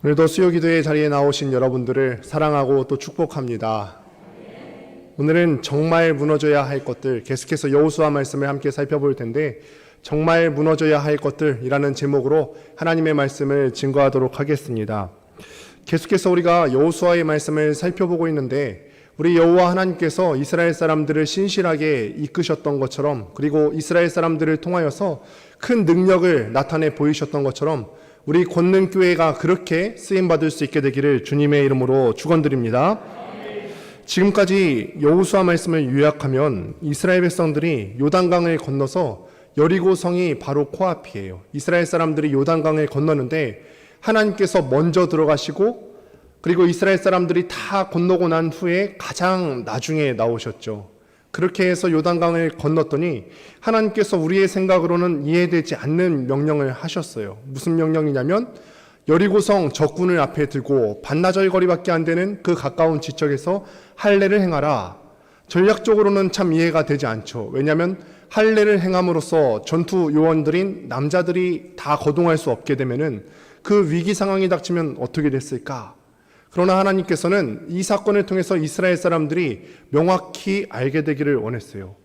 오늘도 수요기도의 자리에 나오신 여러분들을 사랑하고 또 축복합니다. 오늘은 정말 무너져야 할 것들, 계속해서 여호수아 말씀을 함께 살펴볼 텐데, 정말 무너져야 할 것들이라는 제목으로 하나님의 말씀을 증거하도록 하겠습니다. 계속해서 우리가 여호수아의 말씀을 살펴보고 있는데, 우리 여호와 하나님께서 이스라엘 사람들을 신실하게 이끄셨던 것처럼, 그리고 이스라엘 사람들을 통하여서 큰 능력을 나타내 보이셨던 것처럼 우리 권능교회가 그렇게 쓰임받을 수 있게 되기를 주님의 이름으로 축원드립니다. 지금까지 여호수아 말씀을 요약하면 이스라엘 백성들이 요단강을 건너서 여리고성이 바로 코앞이에요. 이스라엘 사람들이 요단강을 건너는데 하나님께서 먼저 들어가시고, 그리고 이스라엘 사람들이 다 건너고 난 후에 가장 나중에 나오셨죠. 그렇게 해서 요단강을 건넜더니 하나님께서 우리의 생각으로는 이해되지 않는 명령을 하셨어요. 무슨 명령이냐면 여리고성 적군을 앞에 두고 반나절 거리밖에 안 되는 그 가까운 지척에서 할례를 행하라. 전략적으로는 참 이해가 되지 않죠. 왜냐하면 할례를 행함으로써 전투 요원들인 남자들이 다 거동할 수 없게 되면은 그 위기 상황이 닥치면 어떻게 됐을까? 그러나 하나님께서는 이 사건을 통해서 이스라엘 사람들이 명확히 알게 되기를 원했어요.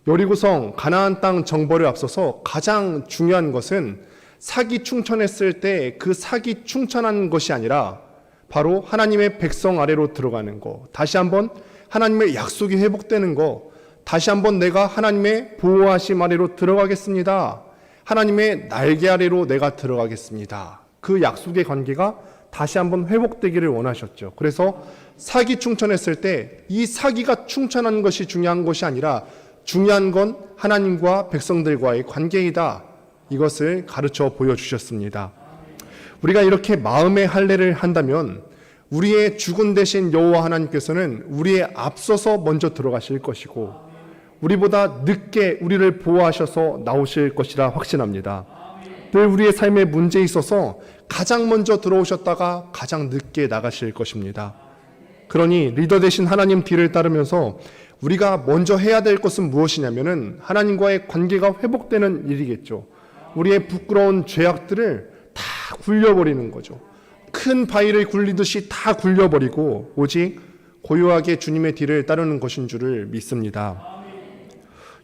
여리고성 가나안 땅 정벌을 앞서서 가장 중요한 것은 사기 충천했을 때 그 사기 충천한 것이 아니라 바로 하나님의 백성 아래로 들어가는 거, 다시 한번 하나님의 약속이 회복되는 거, 다시 한번 내가 하나님의 보호하심 아래로 들어가겠습니다. 하나님의 날개 아래로 내가 들어가겠습니다. 그 약속의 관계가 다시 한번 회복되기를 원하셨죠. 그래서 사기 충천했을 때 이 사기가 충천한 것이 중요한 것이 아니라 중요한 건 하나님과 백성들과의 관계이다. 이것을 가르쳐 보여주셨습니다. 우리가 이렇게 마음의 할례를 한다면 우리의 주군 되신 여호와 하나님께서는 우리의 앞서서 먼저 들어가실 것이고 우리보다 늦게 우리를 보호하셔서 나오실 것이라 확신합니다. 늘 우리의 삶의 문제에 있어서 가장 먼저 들어오셨다가 가장 늦게 나가실 것입니다. 그러니 리더 되신 하나님 뒤를 따르면서 우리가 먼저 해야 될 것은 무엇이냐면은 하나님과의 관계가 회복되는 일이겠죠. 우리의 부끄러운 죄악들을 다 굴려버리는 거죠. 큰 바위를 굴리듯이 다 굴려버리고 오직 고요하게 주님의 뒤를 따르는 것인 줄을 믿습니다.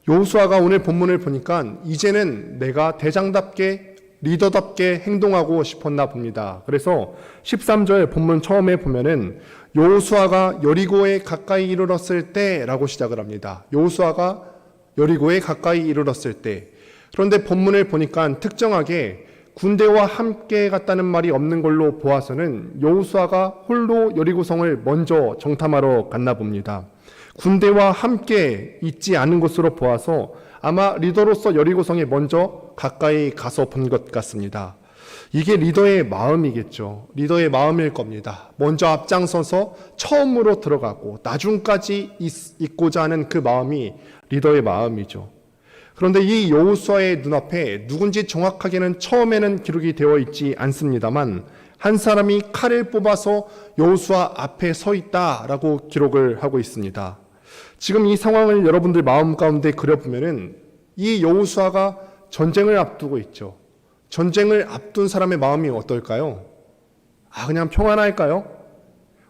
여호수아가 오늘 본문을 보니까 이제는 내가 대장답게 리더답게 행동하고 싶었나 봅니다. 그래서 13절 본문 처음에 보면은 여호수아가 여리고에 가까이 이르렀을 때라고 시작을 합니다. 여호수아가 여리고에 가까이 이르렀을 때. 그런데 본문을 보니까 특정하게 군대와 함께 갔다는 말이 없는 걸로 보아서는 여호수아가 홀로 여리고성을 먼저 정탐하러 갔나 봅니다. 군대와 함께 있지 않은 것으로 보아서 아마 리더로서 여리고성에 먼저 가까이 가서 본 것 같습니다. 이게 리더의 마음이겠죠. 리더의 마음일 겁니다. 먼저 앞장서서 처음으로 들어가고 나중까지 있고자 하는 그 마음이 리더의 마음이죠. 그런데 이 여호수아의 눈앞에 누군지 정확하게는 처음에는 기록이 되어 있지 않습니다만 한 사람이 칼을 뽑아서 여호수아 앞에 서 있다라고 기록을 하고 있습니다. 지금 이 상황을 여러분들 마음 가운데 그려보면은 이 여호수아가 전쟁을 앞두고 있죠. 전쟁을 앞둔 사람의 마음이 어떨까요? 그냥 평안할까요?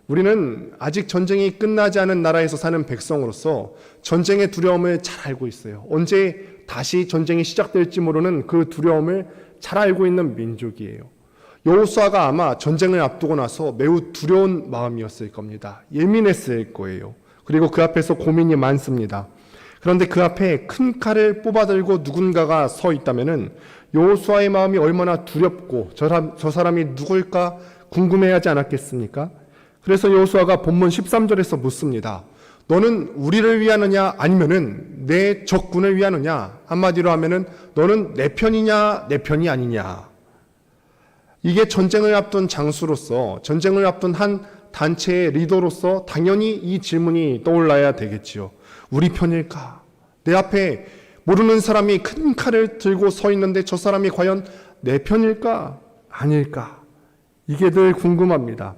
우리는 아직 전쟁이 끝나지 않은 나라에서 사는 백성으로서 전쟁의 두려움을 잘 알고 있어요. 언제 다시 전쟁이 시작될지 모르는 그 두려움을 잘 알고 있는 민족이에요. 여호수아가 아마 전쟁을 앞두고 나서 매우 두려운 마음이었을 겁니다. 예민했을 거예요. 그리고 그 앞에서 고민이 많습니다. 그런데 그 앞에 큰 칼을 뽑아들고 누군가가 서 있다면은 여호수아의 마음이 얼마나 두렵고 저 사람이 누굴까 궁금해하지 않았겠습니까? 그래서 여호수아가 본문 13절에서 묻습니다. 너는 우리를 위하느냐 아니면은 내 적군을 위하느냐? 한마디로 하면은 너는 내 편이냐 내 편이 아니냐? 이게 전쟁을 앞둔 장수로서, 전쟁을 앞둔 한 단체의 리더로서 당연히 이 질문이 떠올라야 되겠지요. 우리 편일까? 내 앞에 모르는 사람이 큰 칼을 들고 서 있는데 저 사람이 과연 내 편일까? 아닐까? 이게 늘 궁금합니다.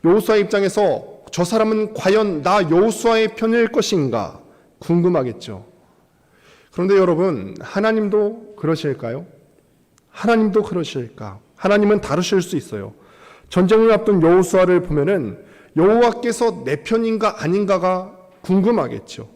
여호수아 입장에서 저 사람은 과연 나 여호수아의 편일 것인가? 궁금하겠죠. 그런데 여러분, 하나님도 그러실까요? 하나님도 그러실까? 하나님은 다루실 수 있어요. 전쟁을 앞둔 여호수아를 보면은 여호와께서 내 편인가 아닌가가 궁금하겠죠.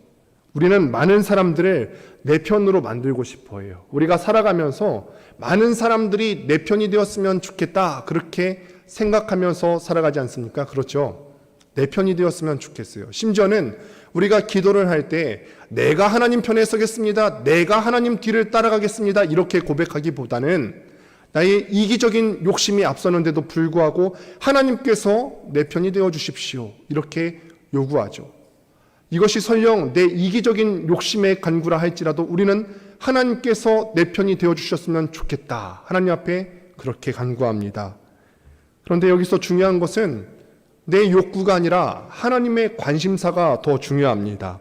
우리는 많은 사람들을 내 편으로 만들고 싶어 해요. 우리가 살아가면서 많은 사람들이 내 편이 되었으면 좋겠다, 그렇게 생각하면서 살아가지 않습니까? 그렇죠. 내 편이 되었으면 좋겠어요. 심지어는 우리가 기도를 할 때 내가 하나님 편에 서겠습니다, 내가 하나님 뒤를 따라가겠습니다, 이렇게 고백하기보다는 나의 이기적인 욕심이 앞서는데도 불구하고 하나님께서 내 편이 되어 주십시오, 이렇게 요구하죠. 이것이 설령 내 이기적인 욕심의 간구라 할지라도 우리는 하나님께서 내 편이 되어 주셨으면 좋겠다, 하나님 앞에 그렇게 간구합니다. 그런데 여기서 중요한 것은 내 욕구가 아니라 하나님의 관심사가 더 중요합니다.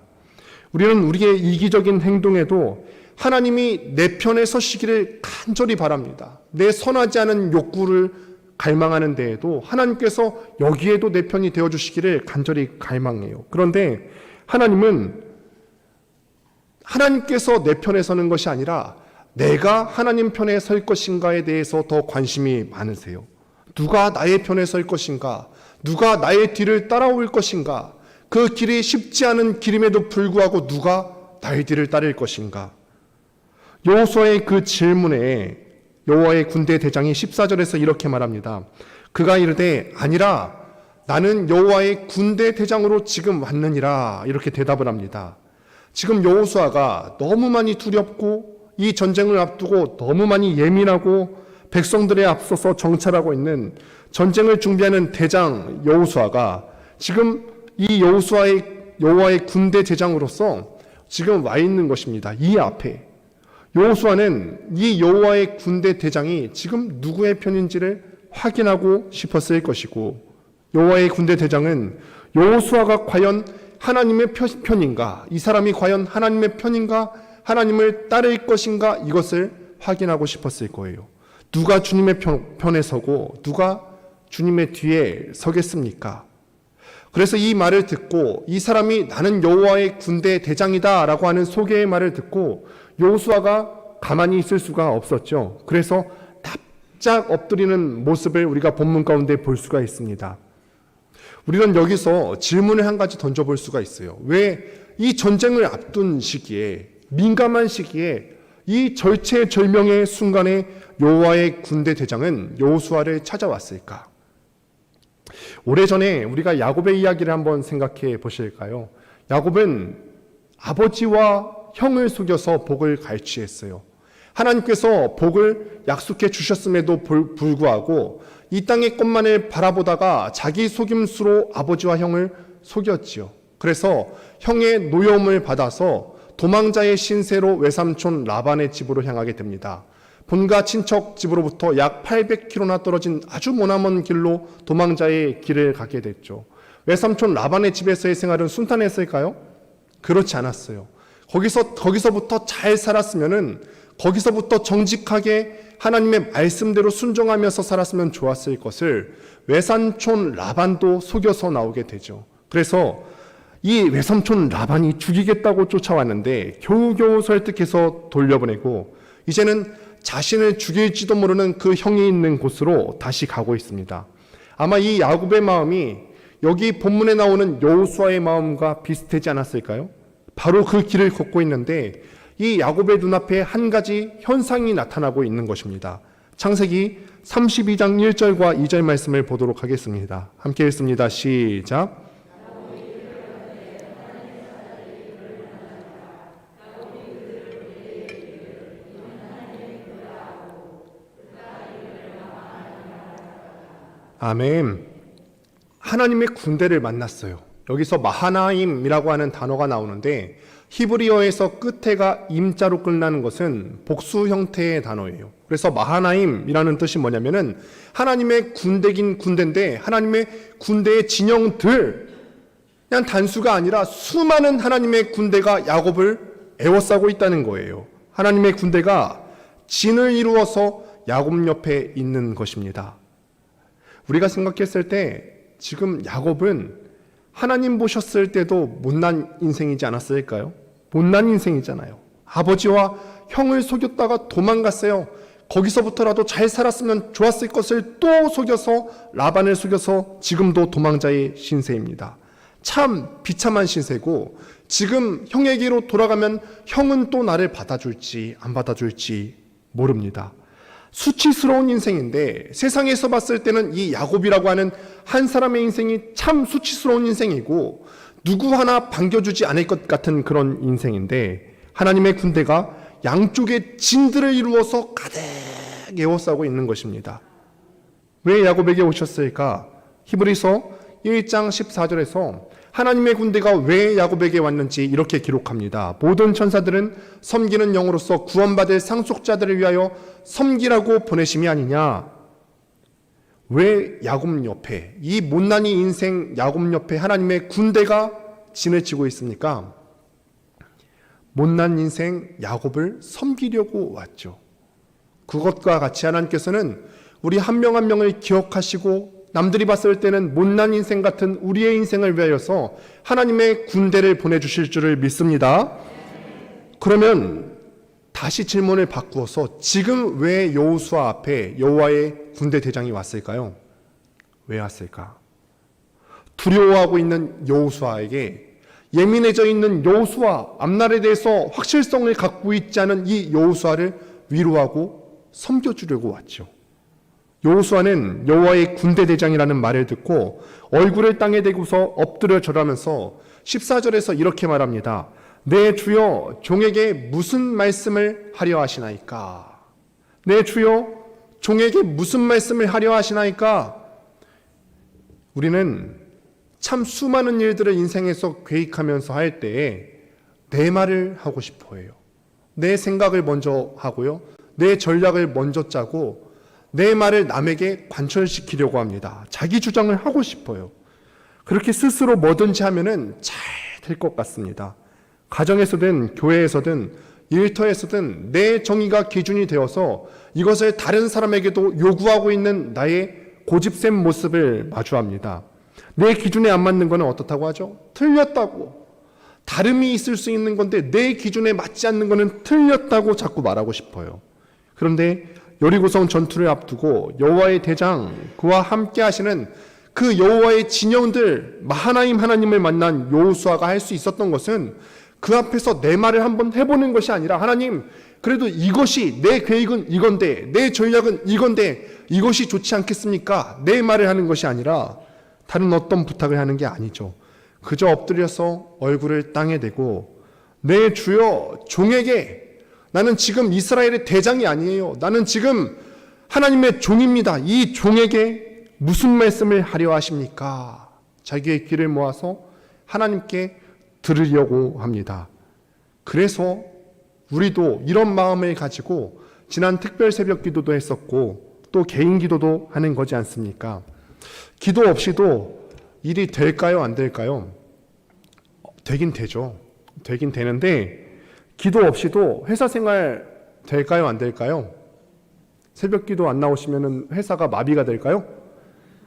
우리는 우리의 이기적인 행동에도 하나님이 내 편에 서시기를 간절히 바랍니다. 내 선하지 않은 욕구를 갈망하는 데에도 하나님께서 여기에도 내 편이 되어 주시기를 간절히 갈망해요. 그런데 하나님께서 내 편에 서는 것이 아니라 내가 하나님 편에 설 것인가에 대해서 더 관심이 많으세요. 누가 나의 편에 설 것인가? 누가 나의 뒤를 따라올 것인가? 그 길이 쉽지 않은 길임에도 불구하고 누가 나의 뒤를 따를 것인가? 여호수아의 그 질문에 여호와의 군대 대장이 14절에서 이렇게 말합니다. 그가 이르되 아니라 나는 여호와의 군대 대장으로 지금 왔느니라, 이렇게 대답을 합니다. 지금 여호수아가 너무 많이 두렵고 이 전쟁을 앞두고 너무 많이 예민하고 백성들에 앞서서 정찰하고 있는 전쟁을 준비하는 대장 여호수아가 지금 이 여호와의 군대 대장으로서 지금 와 있는 것입니다. 이 앞에 여호수아는 이 여호와의 군대 대장이 지금 누구의 편인지를 확인하고 싶었을 것이고, 여호와의 군대 대장은 여호수아가 과연 하나님의 편인가, 이 사람이 과연 하나님의 편인가, 하나님을 따를 것인가, 이것을 확인하고 싶었을 거예요. 누가 주님의 편에 서고 누가 주님의 뒤에 서겠습니까? 그래서 이 말을 듣고 이 사람이 나는 여호와의 군대 대장이다 라고 하는 소개의 말을 듣고 여호수아가 가만히 있을 수가 없었죠. 그래서 납작 엎드리는 모습을 우리가 본문 가운데 볼 수가 있습니다. 우리는 여기서 질문을 한 가지 던져볼 수가 있어요. 왜 이 전쟁을 앞둔 시기에, 민감한 시기에, 이 절체절명의 순간에 여호와의 군대 대장은 여호수아를 찾아왔을까? 오래전에 우리가 야곱의 이야기를 한번 생각해 보실까요? 야곱은 아버지와 형을 속여서 복을 갈취했어요. 하나님께서 복을 약속해 주셨음에도 불구하고 이 땅의 것만을 바라보다가 자기 속임수로 아버지와 형을 속였지요. 그래서 형의 노여움을 받아서 도망자의 신세로 외삼촌 라반의 집으로 향하게 됩니다. 본가 친척 집으로부터 약 800km나 떨어진 아주 머나먼 길로 도망자의 길을 가게 됐죠. 외삼촌 라반의 집에서의 생활은 순탄했을까요? 그렇지 않았어요. 거기서부터 잘 살았으면은, 거기서부터 정직하게 하나님의 말씀대로 순종하면서 살았으면 좋았을 것을 외삼촌 라반도 속여서 나오게 되죠. 그래서 이 외삼촌 라반이 죽이겠다고 쫓아왔는데 겨우겨우 설득해서 돌려보내고 이제는 자신을 죽일지도 모르는 그 형이 있는 곳으로 다시 가고 있습니다. 아마 이 야곱의 마음이 여기 본문에 나오는 여호수아의 마음과 비슷하지 않았을까요? 바로 그 길을 걷고 있는데 이 야곱의 눈앞에 한 가지 현상이 나타나고 있는 것입니다. 창세기 32장 1절과 2절 말씀을 보도록 하겠습니다. 함께 읽습니다. 시작. 아멘. 하나님의 군대를 만났어요. 여기서 마하나임이라고 하는 단어가 나오는데 히브리어에서 끝에가 임자로 끝나는 것은 복수 형태의 단어예요. 그래서 마하나임이라는 뜻이 뭐냐면은 하나님의 군대긴 군대인데 하나님의 군대의 진영들, 그냥 단수가 아니라 수많은 하나님의 군대가 야곱을 에워싸고 있다는 거예요. 하나님의 군대가 진을 이루어서 야곱 옆에 있는 것입니다. 우리가 생각했을 때 지금 야곱은 하나님 보셨을 때도 못난 인생이지 않았을까요? 못난 인생이잖아요. 아버지와 형을 속였다가 도망갔어요. 거기서부터라도 잘 살았으면 좋았을 것을 또 속여서 라반을 속여서 지금도 도망자의 신세입니다. 참 비참한 신세고, 지금 형에게로 돌아가면 형은 또 나를 받아줄지 안 받아줄지 모릅니다. 수치스러운 인생인데, 세상에서 봤을 때는 이 야곱이라고 하는 한 사람의 인생이 참 수치스러운 인생이고 누구 하나 반겨주지 않을 것 같은 그런 인생인데, 하나님의 군대가 양쪽에 진들을 이루어서 가득 에워싸고 있는 것입니다. 왜 야곱에게 오셨을까? 히브리서 1장 14절에서 하나님의 군대가 왜 야곱에게 왔는지 이렇게 기록합니다. 모든 천사들은 섬기는 영으로서 구원받을 상속자들을 위하여 섬기라고 보내심이 아니냐. 왜 야곱 옆에, 이 못난이 인생 야곱 옆에 하나님의 군대가 진을 치고 있습니까? 못난 인생 야곱을 섬기려고 왔죠. 그것과 같이 하나님께서는 우리 한 명 한 명을 기억하시고, 남들이 봤을 때는 못난 인생 같은 우리의 인생을 위하여서 하나님의 군대를 보내주실 줄을 믿습니다. 그러면 다시 질문을 바꾸어서, 지금 왜 여호수아 앞에 여호와의 군대 대장이 왔을까요? 왜 왔을까? 두려워하고 있는 여호수아에게, 예민해져 있는 여호수아, 앞날에 대해서 확실성을 갖고 있지 않은 이 여호수아를 위로하고 섬겨주려고 왔죠. 여호수아는 여호와의 군대 대장이라는 말을 듣고 얼굴을 땅에 대고서 엎드려 절하면서 14절에서 이렇게 말합니다. 내 주여, 종에게 무슨 말씀을 하려 하시나이까? 내 주여, 종에게 무슨 말씀을 하려 하시나이까? 우리는 참 수많은 일들을 인생에서 계획하면서 할 때에 내 말을 하고 싶어 해요. 내 생각을 먼저 하고요, 내 전략을 먼저 짜고 내 말을 남에게 관철시키려고 합니다. 자기 주장을 하고 싶어요. 그렇게 스스로 뭐든지 하면은 잘 될 것 같습니다. 가정에서든 교회에서든 일터에서든 내 정의가 기준이 되어서 이것을 다른 사람에게도 요구하고 있는 나의 고집센 모습을 마주합니다. 내 기준에 안 맞는 거는 어떻다고 하죠? 틀렸다고. 다름이 있을 수 있는 건데 내 기준에 맞지 않는 거는 틀렸다고 자꾸 말하고 싶어요. 그런데 여리고성 전투를 앞두고 여호와의 대장, 그와 함께 하시는 그 여호와의 진영들, 마하나임 하나님을 만난 여호수아가 할 수 있었던 것은 그 앞에서 내 말을 한번 해보는 것이 아니라, 하나님, 그래도 이것이, 내 계획은 이건데, 내 전략은 이건데 이것이 좋지 않겠습니까? 내 말을 하는 것이 아니라 다른 어떤 부탁을 하는 게 아니죠. 그저 엎드려서 얼굴을 땅에 대고, 내 주여, 종에게, 나는 지금 이스라엘의 대장이 아니에요. 나는 지금 하나님의 종입니다. 이 종에게 무슨 말씀을 하려 하십니까? 자기의 귀를 모아서 하나님께 들으려고 합니다. 그래서 우리도 이런 마음을 가지고 지난 특별 새벽 기도도 했었고 또 개인 기도도 하는 거지 않습니까? 기도 없이도 일이 될까요? 안 될까요? 되긴 되죠. 되긴 되는데, 기도 없이도 회사 생활 될까요? 안 될까요? 새벽 기도 안 나오시면 회사가 마비가 될까요?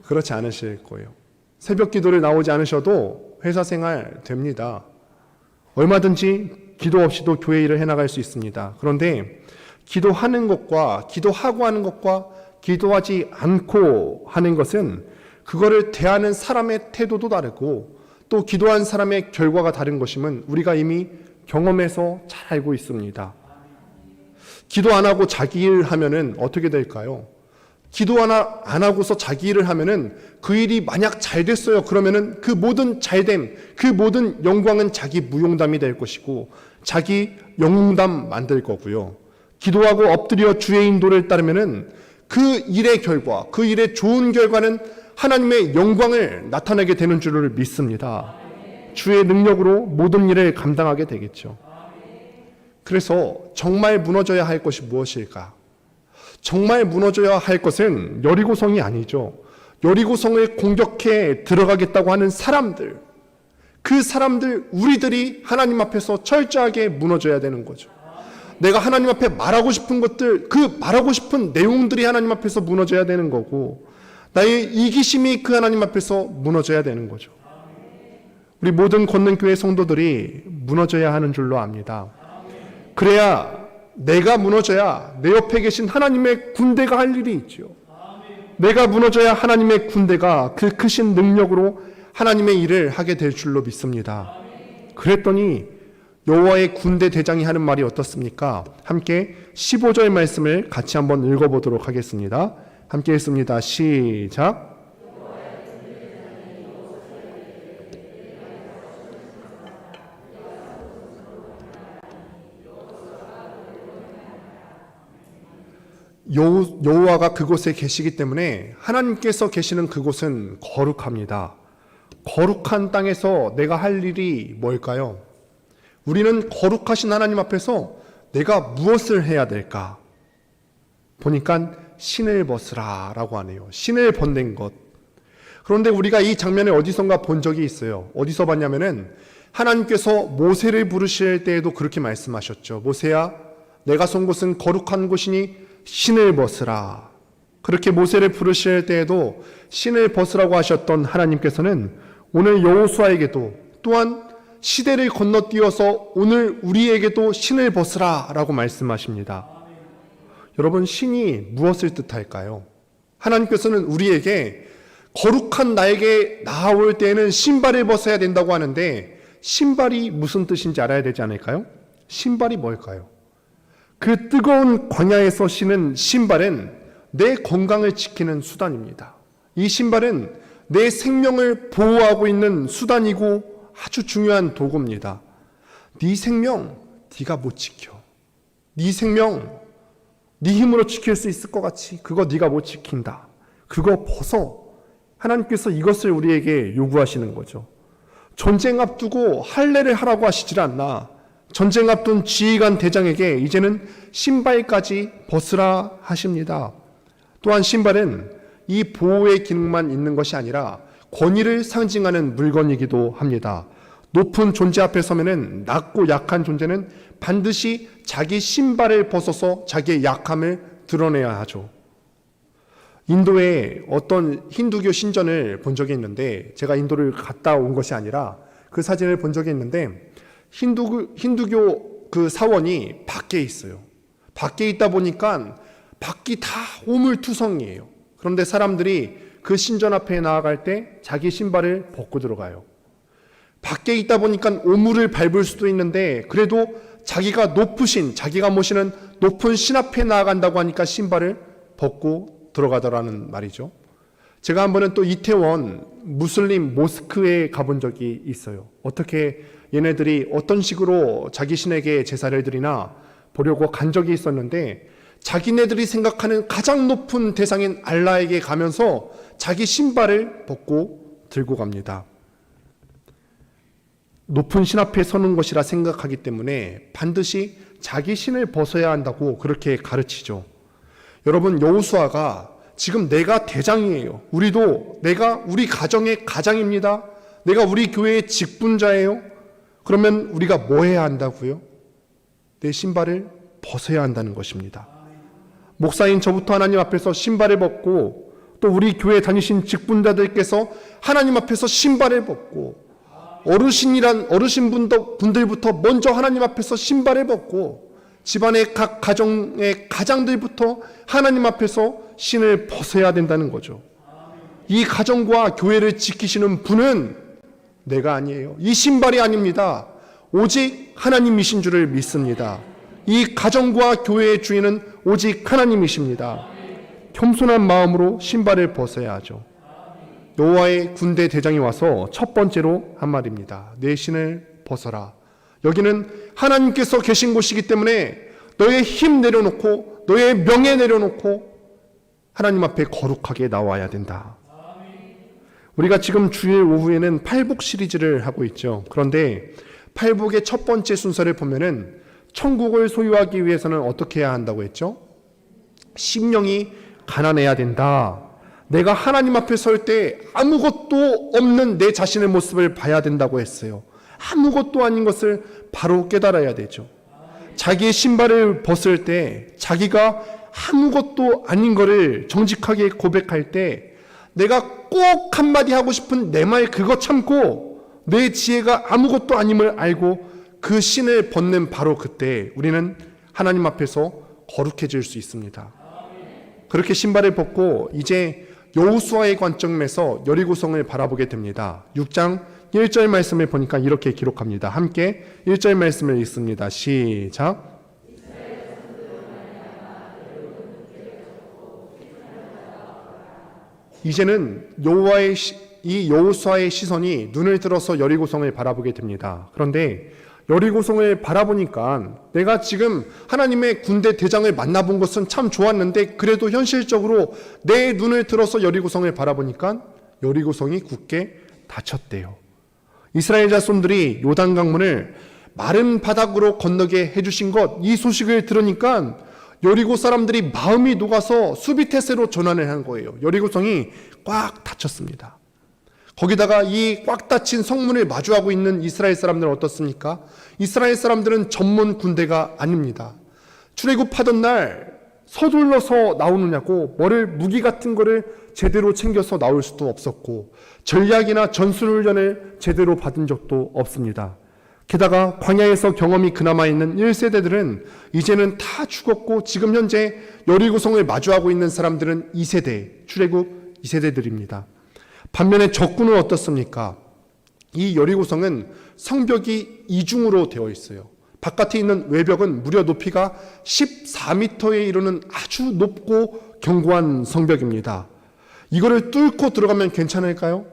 그렇지 않으실 거예요. 새벽 기도를 나오지 않으셔도 회사 생활 됩니다. 얼마든지 기도 없이도 교회 일을 해나갈 수 있습니다. 그런데 기도하는 것과 기도하고 하는 것과 기도하지 않고 하는 것은, 그거를 대하는 사람의 태도도 다르고 또 기도한 사람의 결과가 다른 것임은 우리가 이미 경험해서 잘 알고 있습니다. 기도 안 하고 자기 일 하면은 어떻게 될까요? 기도 하나 안 하고서 자기 일을 하면은 그 일이 만약 잘 됐어요. 그러면은 그 모든 잘됨, 그 모든 영광은 자기 무용담이 될 것이고 자기 영웅담 만들 거고요. 기도하고 엎드려 주의 인도를 따르면은 그 일의 결과, 그 일의 좋은 결과는 하나님의 영광을 나타내게 되는 줄을 믿습니다. 주의 능력으로 모든 일을 감당하게 되겠죠. 그래서 정말 무너져야 할 것이 무엇일까? 정말 무너져야 할 것은 여리고성이 아니죠. 여리고성을 공격해 들어가겠다고 하는 사람들, 그 사람들, 우리들이 하나님 앞에서 철저하게 무너져야 되는 거죠. 내가 하나님 앞에 말하고 싶은 것들, 그 말하고 싶은 내용들이 하나님 앞에서 무너져야 되는 거고, 나의 이기심이 그 하나님 앞에서 무너져야 되는 거죠. 우리 모든 걷는 교회 성도들이 무너져야 하는 줄로 압니다. 그래야 내가 무너져야 내 옆에 계신 하나님의 군대가 할 일이 있죠. 내가 무너져야 하나님의 군대가 그 크신 능력으로 하나님의 일을 하게 될 줄로 믿습니다. 그랬더니 여호와의 군대 대장이 하는 말이 어떻습니까? 함께 15절 말씀을 같이 한번 읽어보도록 하겠습니다. 함께 읽습니다. 시작. 여호와가 그곳에 계시기 때문에 하나님께서 계시는 그곳은 거룩합니다. 거룩한 땅에서 내가 할 일이 뭘까요? 우리는 거룩하신 하나님 앞에서 내가 무엇을 해야 될까? 보니까 신을 벗으라 라고 하네요. 신을 벗는 것. 그런데 우리가 이 장면을 어디선가 본 적이 있어요. 어디서 봤냐면은 하나님께서 모세를 부르실 때에도 그렇게 말씀하셨죠. 모세야, 내가 선 곳은 거룩한 곳이니 신을 벗으라. 그렇게 모세를 부르실 때에도 신을 벗으라고 하셨던 하나님께서는 오늘 여호수아에게도 또한 시대를 건너뛰어서 오늘 우리에게도 신을 벗으라 라고 말씀하십니다. 여러분, 신이 무엇을 뜻할까요? 하나님께서는 우리에게 거룩한 나에게 나아올 때에는 신발을 벗어야 된다고 하는데 신발이 무슨 뜻인지 알아야 되지 않을까요? 신발이 뭘까요? 그 뜨거운 광야에서 신은 신발은 내 건강을 지키는 수단입니다. 이 신발은 내 생명을 보호하고 있는 수단이고 아주 중요한 도구입니다. 네 생명 네가 못 지켜. 네 생명 네 힘으로 지킬 수 있을 것 같이 그거 네가 못 지킨다. 그거 벗어. 하나님께서 이것을 우리에게 요구하시는 거죠. 전쟁 앞두고 할례를 하라고 하시질 않나. 전쟁 앞둔 지휘관 대장에게 이제는 신발까지 벗으라 하십니다. 또한 신발은 이 보호의 기능만 있는 것이 아니라 권위를 상징하는 물건이기도 합니다. 높은 존재 앞에 서면은 낮고 약한 존재는 반드시 자기 신발을 벗어서 자기의 약함을 드러내야 하죠. 인도에 어떤 힌두교 신전을 본 적이 있는데, 제가 인도를 갔다 온 것이 아니라 그 사진을 본 적이 있는데, 힌두교 그 사원이 밖에 있어요. 밖에 있다 보니까 밖이 다 오물투성이에요. 그런데 사람들이 그 신전 앞에 나아갈 때 자기 신발을 벗고 들어가요. 밖에 있다 보니까 오물을 밟을 수도 있는데 그래도 자기가 모시는 높은 신 앞에 나아간다고 하니까 신발을 벗고 들어가더라는 말이죠. 제가 한 번은 또 이태원 무슬림 모스크에 가본 적이 있어요. 어떻게 얘네들이 어떤 식으로 자기 신에게 제사를 드리나 보려고 간 적이 있었는데, 자기네들이 생각하는 가장 높은 대상인 알라에게 가면서 자기 신발을 벗고 들고 갑니다. 높은 신 앞에 서는 것이라 생각하기 때문에 반드시 자기 신을 벗어야 한다고 그렇게 가르치죠. 여러분, 여호수아가 지금 내가 대장이에요. 내가 우리 가정의 가장입니다. 내가 우리 교회의 직분자예요. 그러면 우리가 뭐 해야 한다고요? 내 신발을 벗어야 한다는 것입니다. 목사인 저부터 하나님 앞에서 신발을 벗고, 또 우리 교회 다니신 직분자들께서 하나님 앞에서 신발을 벗고, 어르신분들부터 먼저 하나님 앞에서 신발을 벗고, 집안의 각 가정의 가장들부터 하나님 앞에서 신을 벗어야 된다는 거죠. 이 가정과 교회를 지키시는 분은 내가 아니에요. 이 신발이 아닙니다. 오직 하나님이신 줄을 믿습니다. 이 가정과 교회의 주인은 오직 하나님이십니다. 겸손한 마음으로 신발을 벗어야 하죠. 여호와의 군대 대장이 와서 첫 번째로 한 말입니다. 내 신을 벗어라. 여기는 하나님께서 계신 곳이기 때문에 너의 힘 내려놓고 너의 명예 내려놓고 하나님 앞에 거룩하게 나와야 된다. 우리가 지금 주일 오후에는 팔복 시리즈를 하고 있죠. 그런데 팔복의 첫 번째 순서를 보면은 천국을 소유하기 위해서는 어떻게 해야 한다고 했죠? 심령이 가난해야 된다. 내가 하나님 앞에 설 때 아무것도 없는 내 자신의 모습을 봐야 된다고 했어요. 아무것도 아닌 것을 바로 깨달아야 되죠. 자기의 신발을 벗을 때 자기가 아무것도 아닌 것을 정직하게 고백할 때 내가 꼭 한마디 하고 싶은 내 말 그거 참고 내 지혜가 아무것도 아님을 알고 그 신을 벗는 바로 그때 우리는 하나님 앞에서 거룩해질 수 있습니다. 그렇게 신발을 벗고 이제 여호수아의 관점에서 여리고성을 바라보게 됩니다. 6장 1절 말씀을 보니까 이렇게 기록합니다. 함께 1절 말씀을 읽습니다. 시작. 이제는 이 여호수아의 시선이 눈을 들어서 여리고성을 바라보게 됩니다. 그런데 여리고성을 바라보니까 내가 지금 하나님의 군대 대장을 만나본 것은 참 좋았는데 그래도 현실적으로 내 눈을 들어서 여리고성을 바라보니까 여리고성이 굳게 닫혔대요. 이스라엘 자손들이 요단 강문을 마른 바닥으로 건너게 해주신 것, 이 소식을 들으니까 여리고 사람들이 마음이 녹아서 수비태세로 전환을 한 거예요. 여리고성이 꽉 닫혔습니다. 거기다가 이 꽉 닫힌 성문을 마주하고 있는 이스라엘 사람들은 어떻습니까? 이스라엘 사람들은 전문 군대가 아닙니다. 출애굽하던 날 서둘러서 나오느냐고 무기 같은 거를 제대로 챙겨서 나올 수도 없었고 전략이나 전술훈련을 제대로 받은 적도 없습니다. 게다가 광야에서 경험이 그나마 있는 1세대들은 이제는 다 죽었고 지금 현재 여리고성을 마주하고 있는 사람들은 2세대, 출애굽 2세대들입니다. 반면에 적군은 어떻습니까? 이 여리고성은 성벽이 이중으로 되어 있어요. 바깥에 있는 외벽은 무려 높이가 14m에 이르는 아주 높고 견고한 성벽입니다. 이거를 뚫고 들어가면 괜찮을까요?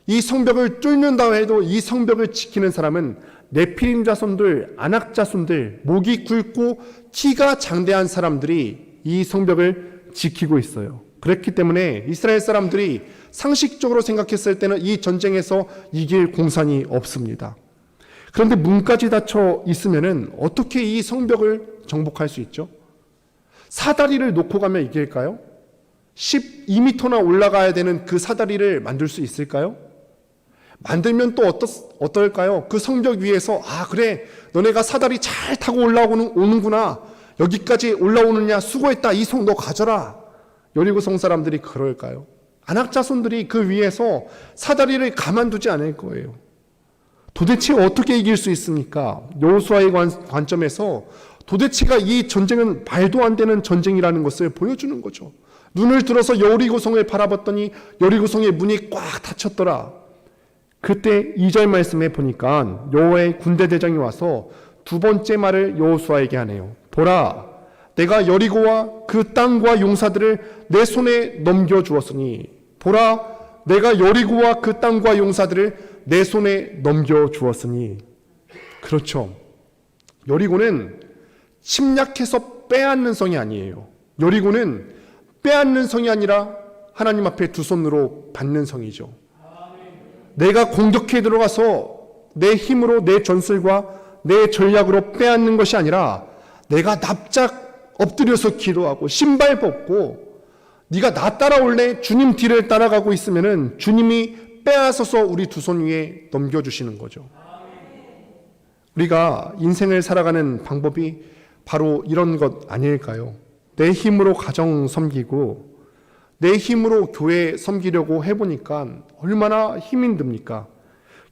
이 성벽을 뚫는다 해도 이 성벽을 지키는 사람은 네피림 자손들, 아낙 자손들, 목이 굵고 키가 장대한 사람들이 이 성벽을 지키고 있어요. 그렇기 때문에 이스라엘 사람들이 상식적으로 생각했을 때는 이 전쟁에서 이길 공산이 없습니다. 그런데 문까지 닫혀 있으면은 어떻게 이 성벽을 정복할 수 있죠? 사다리를 놓고 가면 이길까요? 12m나 올라가야 되는 그 사다리를 만들 수 있을까요? 만들면 또 어떨까요? 그 성벽 위에서 그래 너네가 사다리 잘 타고 오는구나 여기까지 올라오느냐 수고했다 이 성 너 가져라. 여리고성 사람들이 그럴까요? 아낙 자손들이 그 위에서 사다리를 가만두지 않을 거예요. 도대체 어떻게 이길 수 있습니까? 여호수아의 관점에서 도대체가 이 전쟁은 말도 안 되는 전쟁이라는 것을 보여주는 거죠. 눈을 들어서 여리고성을 바라봤더니 여리고성의 문이 꽉 닫혔더라. 그때 2절 말씀에 보니까 여호와의 군대 대장이 와서 두 번째 말을 여호수아에게 하네요. 보라, 내가 여리고와 그 땅과 용사들을 내 손에 넘겨주었으니 보라, 내가 여리고와 그 땅과 용사들을 내 손에 넘겨주었으니. 그렇죠. 여리고는 침략해서 빼앗는 성이 아니에요. 여리고는 빼앗는 성이 아니라 하나님 앞에 두 손으로 받는 성이죠. 내가 공격해 들어가서 내 힘으로 내 전술과 내 전략으로 빼앗는 것이 아니라 내가 납작 엎드려서 기도하고 신발 벗고 네가 나 따라올래? 주님 뒤를 따라가고 있으면은 주님이 빼앗아서 우리 두 손 위에 넘겨주시는 거죠. 우리가 인생을 살아가는 방법이 바로 이런 것 아닐까요? 내 힘으로 가정 섬기고 내 힘으로 교회 섬기려고 해보니까 얼마나 힘이 듭니까?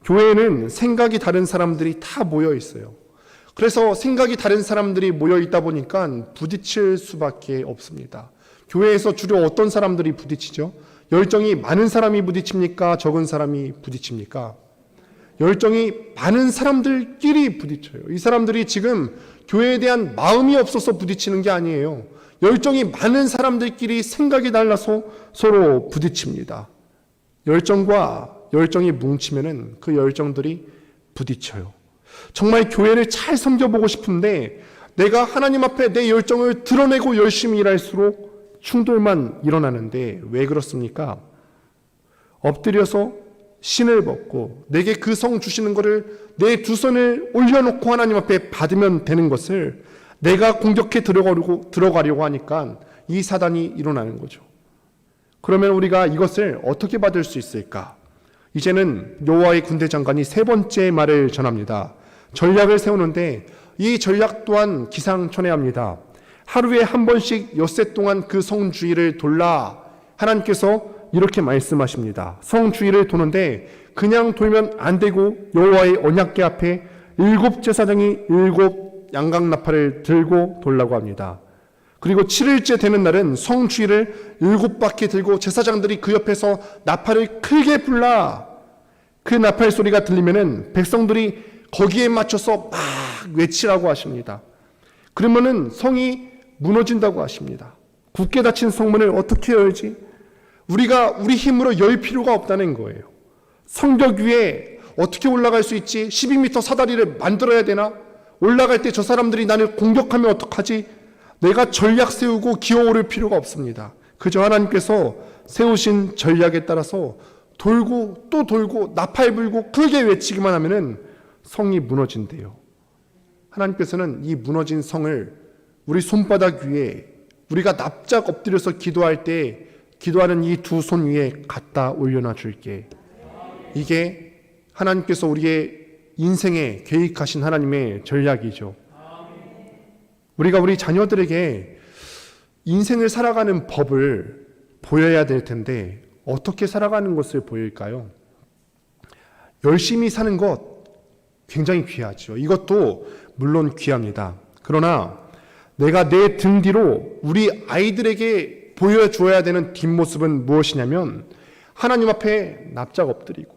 교회에는 생각이 다른 사람들이 다 모여 있어요. 그래서 생각이 다른 사람들이 모여 있다 보니까 부딪힐 수밖에 없습니다. 교회에서 주로 어떤 사람들이 부딪히죠? 열정이 많은 사람이 부딪힙니까? 적은 사람이 부딪힙니까? 열정이 많은 사람들끼리 부딪혀요. 이 사람들이 지금 교회에 대한 마음이 없어서 부딪히는 게 아니에요. 열정이 많은 사람들끼리 생각이 달라서 서로 부딪힙니다. 열정과 열정이 뭉치면은 그 열정들이 부딪혀요. 정말 교회를 잘 섬겨보고 싶은데 내가 하나님 앞에 내 열정을 드러내고 열심히 일할수록 충돌만 일어나는데 왜 그렇습니까? 엎드려서 신을 벗고 내게 그 성 주시는 것을 내 두 손을 올려놓고 하나님 앞에 받으면 되는 것을 내가 공격해 들어가려고 하니까 이 사단이 일어나는 거죠. 그러면 우리가 이것을 어떻게 받을 수 있을까? 이제는 여호와의 군대 장관이 세 번째 말을 전합니다. 전략을 세우는데 이 전략 또한 기상천외합니다. 하루에 한 번씩 엿새 동안 그 성 주위를 돌라. 하나님께서 이렇게 말씀하십니다. 성 주위를 도는데 그냥 돌면 안 되고 여호와의 언약궤 앞에 7 제사장이 7 양강나팔을 들고 돌라고 합니다. 그리고 7일째 되는 날은 성주의를 7바퀴 들고 제사장들이 그 옆에서 나팔을 크게 불라. 그 나팔 소리가 들리면은 백성들이 거기에 맞춰서 막 외치라고 하십니다. 그러면은 성이 무너진다고 하십니다. 굳게 닫힌 성문을 어떻게 열지? 우리가 우리 힘으로 열 필요가 없다는 거예요. 성벽 위에 어떻게 올라갈 수 있지? 12m 사다리를 만들어야 되나? 올라갈 때 저 사람들이 나를 공격하면 어떡하지? 내가 전략 세우고 기어오를 필요가 없습니다. 그저 하나님께서 세우신 전략에 따라서 돌고 또 돌고 나팔 불고 크게 외치기만 하면은 성이 무너진대요. 하나님께서는 이 무너진 성을 우리 손바닥 위에 우리가 납작 엎드려서 기도할 때 기도하는 이 두 손 위에 갖다 올려놔 줄게. 이게 하나님께서 우리의 인생에 계획하신 하나님의 전략이죠. 우리가 우리 자녀들에게 인생을 살아가는 법을 보여야 될 텐데 어떻게 살아가는 것을 보일까요? 열심히 사는 것 굉장히 귀하죠. 이것도 물론 귀합니다. 그러나 내가 내 등 뒤로 우리 아이들에게 보여줘야 되는 뒷모습은 무엇이냐면 하나님 앞에 납작 엎드리고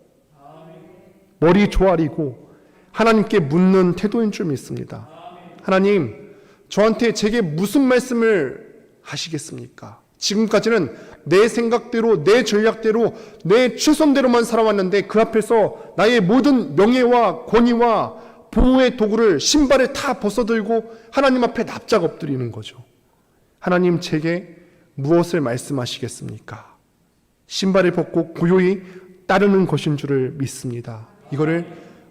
머리 조아리고 하나님께 묻는 태도인 줄 믿습니다. 하나님, 저한테 제게 무슨 말씀을 하시겠습니까? 지금까지는 내 생각대로 내 전략대로 내 최선대로만 살아왔는데 그 앞에서 나의 모든 명예와 권위와 보호의 도구를 신발을 다 벗어들고 하나님 앞에 납작 엎드리는 거죠. 하나님, 제게 무엇을 말씀하시겠습니까? 신발을 벗고 고요히 따르는 것인 줄을 믿습니다. 이거를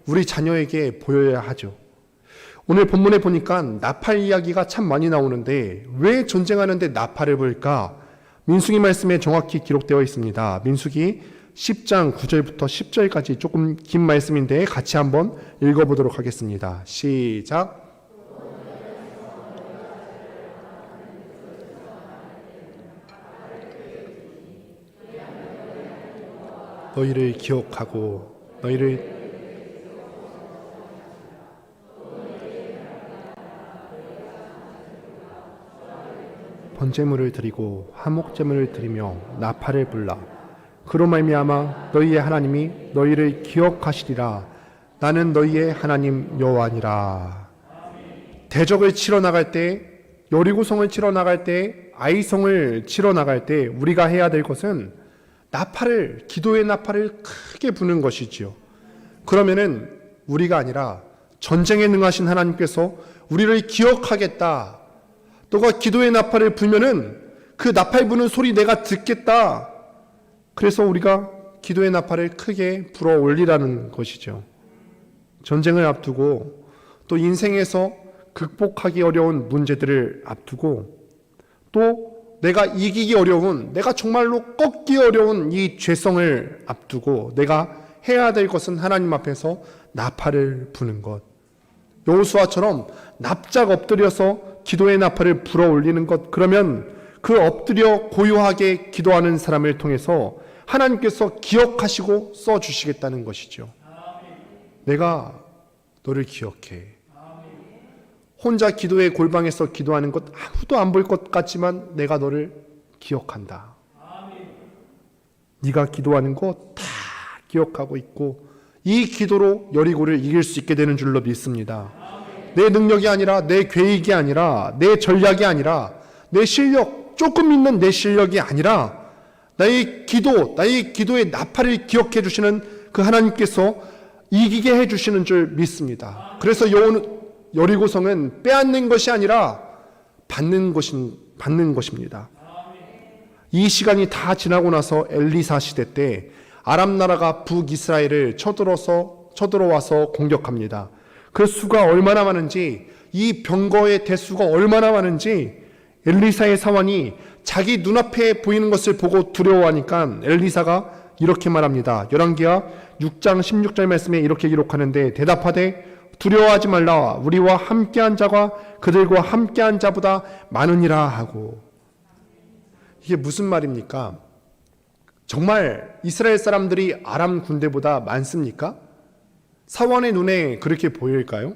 우리 자녀에게 보여야 하죠. 오늘 본문에 보니까 나팔 이야기가 참 많이 나오는데 왜 전쟁하는데 나팔을 불까? 민수기 말씀에 정확히 기록되어 있습니다. 민수기 10장 9절부터 10절까지 조금 긴 말씀인데 같이 한번 읽어보도록 하겠습니다. 시작. 너희를 기억하고 너희를 번제물을 드리고 화목제물을 드리며 나팔을 불라. 그로 말미암아 너희의 하나님이 너희를 기억하시리라. 나는 너희의 하나님 여호와니라. 대적을 치러 나갈 때, 여리고성을 치러 나갈 때, 아이성을 치러 나갈 때 우리가 해야 될 것은 나팔을, 기도의 나팔을 크게 부는 것이지요. 그러면은 우리가 아니라 전쟁에 능하신 하나님께서 우리를 기억하겠다. 너가 기도의 나팔을 불면은 그 나팔 부는 소리 내가 듣겠다. 그래서 우리가 기도의 나팔을 크게 불어 올리라는 것이죠. 전쟁을 앞두고 또 인생에서 극복하기 어려운 문제들을 앞두고 또 내가 이기기 어려운, 내가 정말로 꺾기 어려운 이 죄성을 앞두고 내가 해야 될 것은 하나님 앞에서 나팔을 부는 것. 여호수아처럼 납작 엎드려서 기도의 나팔을 불어 올리는 것. 그러면 그 엎드려 고요하게 기도하는 사람을 통해서 하나님께서 기억하시고 써주시겠다는 것이죠. 내가 너를 기억해. 혼자 기도의 골방에서 기도하는 것 아무도 안 볼 것 같지만 내가 너를 기억한다. 네가 기도하는 거 다 기억하고 있고 이 기도로 여리고를 이길 수 있게 되는 줄로 믿습니다. 내 능력이 아니라 내 계획이 아니라 내 전략이 아니라 내 실력, 조금 있는 내 실력이 아니라 나의 기도, 나의 기도의 나팔을 기억해 주시는 그 하나님께서 이기게 해 주시는 줄 믿습니다. 그래서 여리고성은 빼앗는 것이 아니라 받는 것입니다. 이 시간이 다 지나고 나서 엘리사 시대 때 아람 나라가 북이스라엘을 쳐들어와서 공격합니다. 그 수가 얼마나 많은지, 이 병거의 대수가 얼마나 많은지 엘리사의 사환이 자기 눈앞에 보이는 것을 보고 두려워하니까 엘리사가 이렇게 말합니다. 열왕기하 6장 16절 말씀에 이렇게 기록하는데 대답하되 두려워하지 말라. 우리와 함께한 자가 그들과 함께한 자보다 많으니라 하고. 이게 무슨 말입니까? 정말 이스라엘 사람들이 아람 군대보다 많습니까? 사원의 눈에 그렇게 보일까요?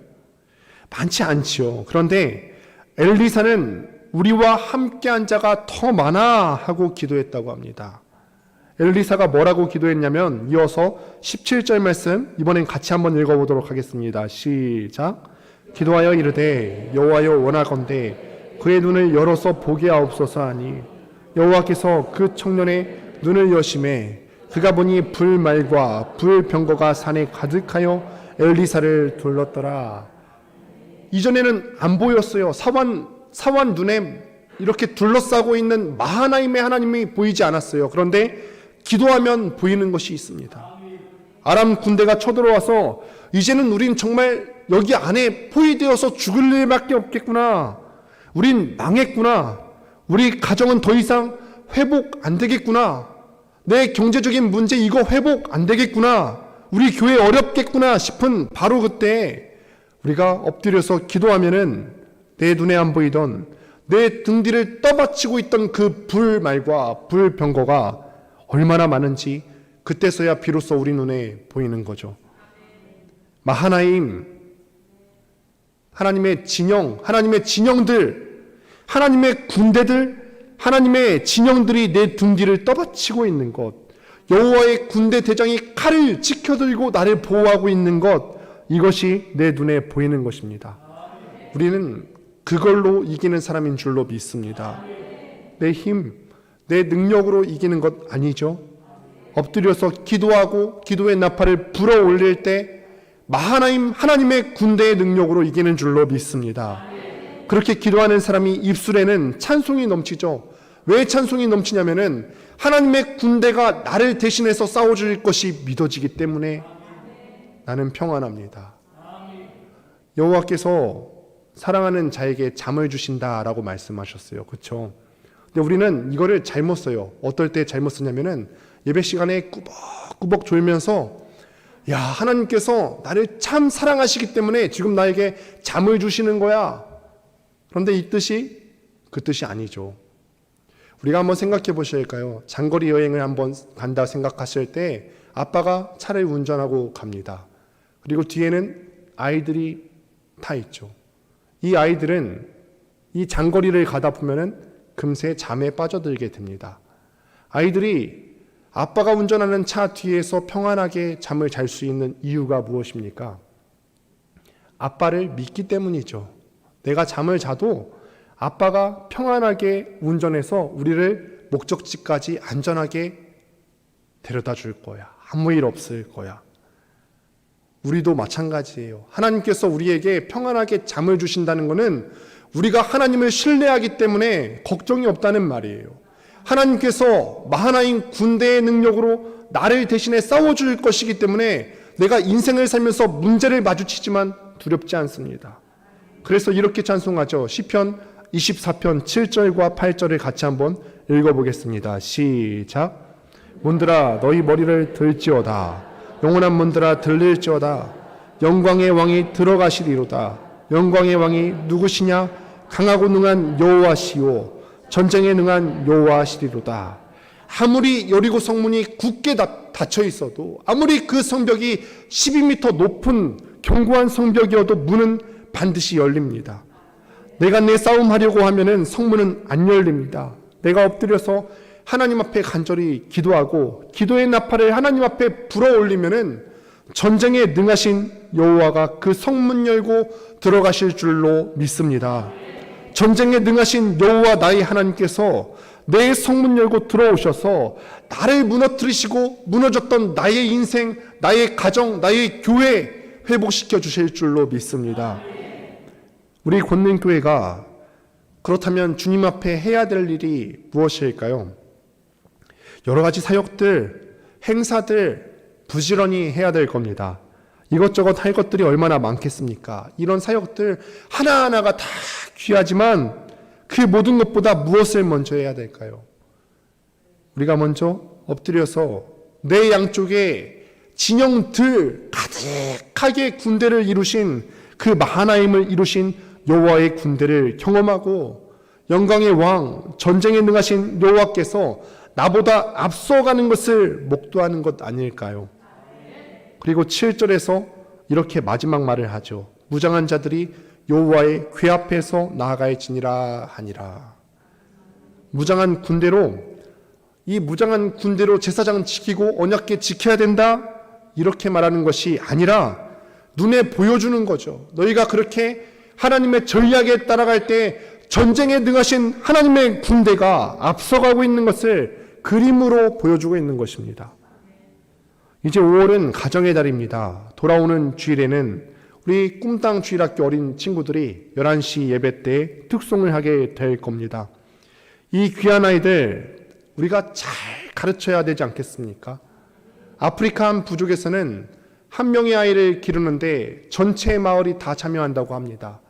많지 않지요. 그런데 엘리사는 우리와 함께한 자가 더 많아 하고 기도했다고 합니다. 엘리사가 뭐라고 기도했냐면 이어서 17절 말씀 이번엔 같이 한번 읽어보도록 하겠습니다. 시작. 기도하여 이르되 여호와여 원하건대 그의 눈을 열어서 보게 하옵소서 하니 여호와께서 그 청년의 눈을 여심해 그가 보니 불말과 불병거가 산에 가득하여 엘리사를 둘렀더라. 이전에는 안 보였어요. 사원 눈에 이렇게 둘러싸고 있는 마하나임의 하나님이 보이지 않았어요. 그런데 기도하면 보이는 것이 있습니다. 아람 군대가 쳐들어와서 이제는 우린 정말 여기 안에 포위되어서 죽을 일밖에 없겠구나. 우린 망했구나. 우리 가정은 더 이상 회복 안 되겠구나. 내 경제적인 문제 이거 회복 안 되겠구나. 우리 교회 어렵겠구나 싶은 바로 그때 우리가 엎드려서 기도하면은 내 눈에 안 보이던 내 등 뒤를 떠받치고 있던 그 불말과 불병거가 얼마나 많은지 그때서야 비로소 우리 눈에 보이는 거죠. 마하나임, 하나님의 진영, 하나님의 진영들, 하나님의 군대들, 하나님의 진영들이 내 등 뒤를 떠받치고 있는 것, 여호와의 군대 대장이 칼을 지켜들고 나를 보호하고 있는 것, 이것이 내 눈에 보이는 것입니다. 우리는 그걸로 이기는 사람인 줄로 믿습니다. 내 힘, 내 능력으로 이기는 것 아니죠. 엎드려서 기도하고 기도의 나팔을 불어 올릴 때 마하나임 하나님의 군대의 능력으로 이기는 줄로 믿습니다. 그렇게 기도하는 사람이 입술에는 찬송이 넘치죠. 왜 찬송이 넘치냐면은 하나님의 군대가 나를 대신해서 싸워줄 것이 믿어지기 때문에 나는 평안합니다. 여호와께서 사랑하는 자에게 잠을 주신다라고 말씀하셨어요. 그렇죠? 근데 우리는 이거를 잘못 써요. 어떨 때 잘못 쓰냐면은 예배 시간에 꾸벅꾸벅 졸면서 야, 하나님께서 나를 참 사랑하시기 때문에 지금 나에게 잠을 주시는 거야. 그런데 이 뜻이 그 뜻이 아니죠. 우리가 한번 생각해 보셔야 할까요? 장거리 여행을 한번 간다 생각하실 때 아빠가 차를 운전하고 갑니다. 그리고 뒤에는 아이들이 타 있죠. 이 아이들은 이 장거리를 가다 보면은 금세 잠에 빠져들게 됩니다. 아이들이 아빠가 운전하는 차 뒤에서 평안하게 잠을 잘 수 있는 이유가 무엇입니까? 아빠를 믿기 때문이죠. 내가 잠을 자도 아빠가 평안하게 운전해서 우리를 목적지까지 안전하게 데려다 줄 거야. 아무 일 없을 거야. 우리도 마찬가지예요. 하나님께서 우리에게 평안하게 잠을 주신다는 것은 우리가 하나님을 신뢰하기 때문에 걱정이 없다는 말이에요. 하나님께서 마하나임 군대의 능력으로 나를 대신해 싸워줄 것이기 때문에 내가 인생을 살면서 문제를 마주치지만 두렵지 않습니다. 그래서 이렇게 찬송하죠. 시편 24편 7절과 8절을 같이 한번 읽어보겠습니다. 시작. 문들아 너희 머리를 들지어다. 영원한 문들아 들릴지어다. 영광의 왕이 들어가시리로다. 영광의 왕이 누구시냐? 강하고 능한 여호와시오. 전쟁에 능한 여호와시리로다. 아무리 여리고 성문이 굳게 닫혀 있어도, 아무리 그 성벽이 12m 높은 견고한 성벽이어도 문은 반드시 열립니다. 내가 내 싸움하려고 하면은 성문은 안 열립니다. 내가 엎드려서 하나님 앞에 간절히 기도하고 기도의 나팔을 하나님 앞에 불어 올리면은 전쟁에 능하신 여호와가 그 성문 열고 들어가실 줄로 믿습니다. 전쟁에 능하신 여호와 나의 하나님께서 내 성문 열고 들어오셔서 나를 무너뜨리시고 무너졌던 나의 인생, 나의 가정, 나의 교회 회복시켜 주실 줄로 믿습니다. 우리 권능교회가 그렇다면 주님 앞에 해야 될 일이 무엇일까요? 여러 가지 사역들, 행사들 부지런히 해야 될 겁니다. 이것저것 할 것들이 얼마나 많겠습니까? 이런 사역들 하나하나가 다 귀하지만 그 모든 것보다 무엇을 먼저 해야 될까요? 우리가 먼저 엎드려서 내 양쪽에 진영들 가득하게 군대를 이루신 그 마하나임을 이루신 여호와의 군대를 경험하고 영광의 왕, 전쟁에 능하신 여호와께서 나보다 앞서가는 것을 목도하는 것 아닐까요? 그리고 7절에서 이렇게 마지막 말을 하죠. 무장한 자들이 여호와의 궤 앞에서 나아갈지니라 하니라. 무장한 군대로, 이 무장한 군대로 제사장은 지키고 언약궤 지켜야 된다, 이렇게 말하는 것이 아니라 눈에 보여주는 거죠. 너희가 그렇게 하나님의 전략에 따라갈 때 전쟁에 능하신 하나님의 군대가 앞서가고 있는 것을 그림으로 보여주고 있는 것입니다. 이제 5월은 가정의 달입니다. 돌아오는 주일에는 우리 꿈땅 주일학교 어린 친구들이 11시 예배 때 특송을 하게 될 겁니다. 이 귀한 아이들 우리가 잘 가르쳐야 되지 않겠습니까? 아프리카 한 부족에서는 한 명의 아이를 기르는데 전체 마을이 다 참여한다고 합니다.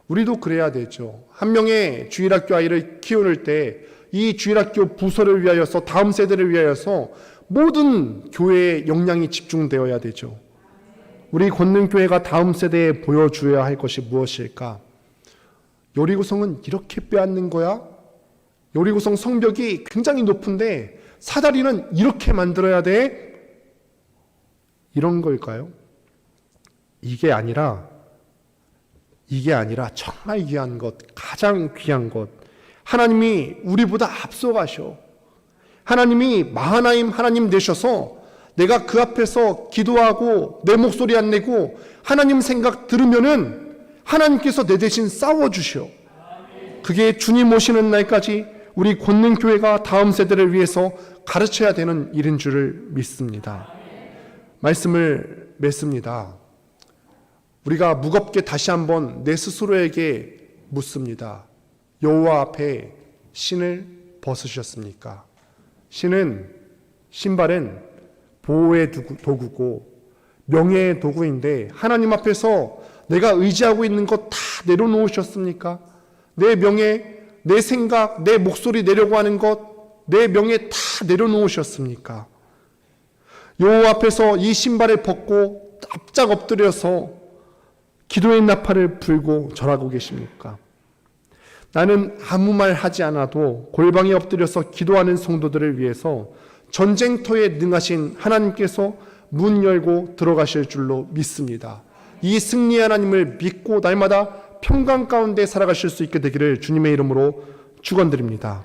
우리도 그래야 되죠. 한 명의 주일학교 아이를 키우는 때 이 주일학교 부서를 위하여서, 다음 세대를 위하여서 모든 교회의 역량이 집중되어야 되죠. 우리 권능교회가 다음 세대에 보여줘야 할 것이 무엇일까? 요리구성은 이렇게 빼앗는 거야? 요리구성 성벽이 굉장히 높은데 사다리는 이렇게 만들어야 돼? 이런 걸까요? 이게 아니라 정말 귀한 것, 가장 귀한 것, 하나님이 우리보다 앞서가셔. 하나님이 마하나임 하나님 되셔서 내가 그 앞에서 기도하고 내 목소리 안 내고 하나님 생각 들으면은 하나님께서 내 대신 싸워주셔. 그게 주님 오시는 날까지 우리 권능교회가 다음 세대를 위해서 가르쳐야 되는 일인 줄을 믿습니다. 말씀을 맺습니다. 우리가 무겁게 다시 한번 내 스스로에게 묻습니다. 여호와 앞에 신을 벗으셨습니까? 신발은 보호의 도구고 명예의 도구인데 하나님 앞에서 내가 의지하고 있는 것 다 내려놓으셨습니까? 내 명예, 내 생각, 내 목소리 내려고 하는 것, 내 명예 다 내려놓으셨습니까? 여호와 앞에서 이 신발을 벗고 납작 엎드려서 기도의 나팔을 불고 절하고 계십니까? 나는 아무 말 하지 않아도 골방에 엎드려서 기도하는 성도들을 위해서 전쟁터에 능하신 하나님께서 문 열고 들어가실 줄로 믿습니다. 이 승리의 하나님을 믿고 날마다 평강 가운데 살아가실 수 있게 되기를 주님의 이름으로 축원드립니다.